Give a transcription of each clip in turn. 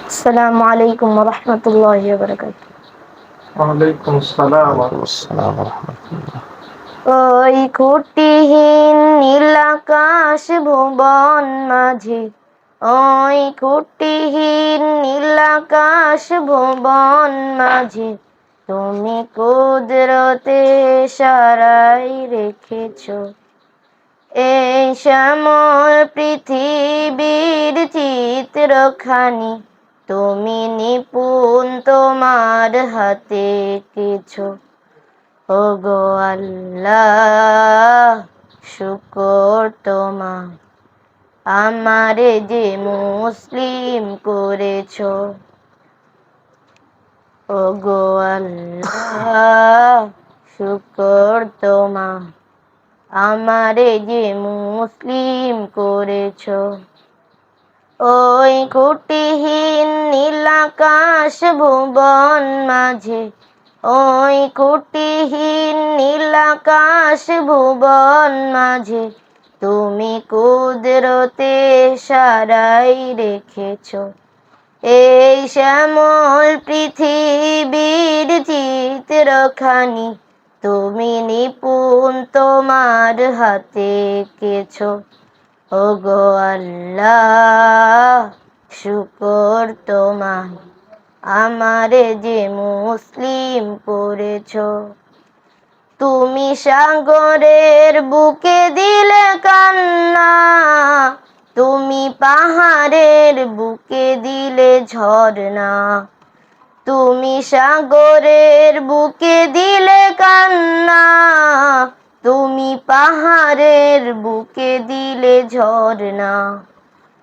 আসসালামু আলাইকুম ওয়া রাহমাতুল্লাহি ওয়া বারাকাতুহু। ওয়ালাইকুম আসসালাম। ওই খুঁটিহীন নীল আকাশ ভুবন মাঝে, ওই খুঁটিহীন নীল আকাশ ভুবন মাঝে, তুমি কুদরতে সারাই রেখেছো এই শ্যামল পৃথিবীর চিত্রখানি, তুমি নিপুণ তোমার হাতে এঁকেছো। ওগো আল্লাহ, শুকর তোমার, আমারে যে মুসলিম করেছো। ওগো আল্লাহ, শুকর তোমার, আমারে যে মুসলিম করেছো। ওই খুঁটিহীন নীল আকাশ ভুবন মাঝে, ওই খুঁটিহীন নীল আকাশ ভুবন মাঝে, তুমি কুদরতে সারাই রেখেছো এই শ্যামল পৃথিবীর চিত্রখানি, তুমি নিপুণ তোমার হাতে এঁকেছো। ওগো আল্লাহ, শুকর তোমার, আমারে যে মুসলিম করেছো। তুমি সাগরের বুকে দিলে কান্না, তুমি পাহাড়ের বুকে দিলে ঝরনা, তুমি সাগরের বুকে দিলে কান্না, তুমি পাহাড়ের বুকে দিলে ঝরনা।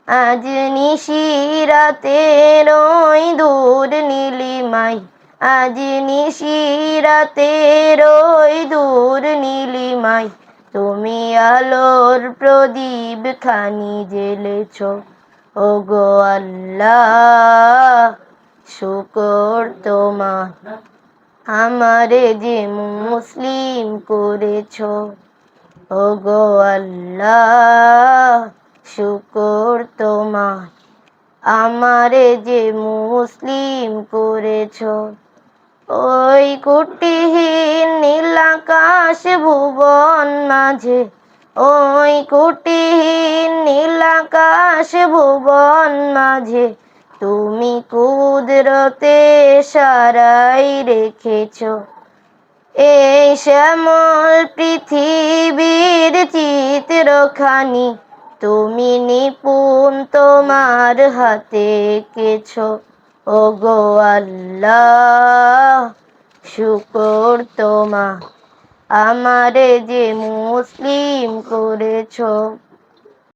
আজ নিশিরাতের ওই দূর নীলিমায়, আজ নিশিরাতের ওই দূর নীলিমায়, তুমি আলোর প্রদীপ খানি জ্বেলেছো। ওগো আল্লাহ, শুকর তোমার, আমারে যে মুসলিম করেছো। ওগো আল্লাহ, শুকর তোমার, আমারে যে মুসলিম করেছো। ওই খুঁটিহীন নীল আকাশ ভুবন মাঝে, ওই খুঁটিহীন নীল আকাশ ভুবন মাঝে, তুমি কুদরতে সারাই রেখেছো এই শ্যামল পৃথিবীর চিত্রখানি, তুমি নিপুণ তোমার হাতে এঁকেছো। ওগো আল্লাহ, শুকর তোমার, আমারে যে মুসলিম করেছো।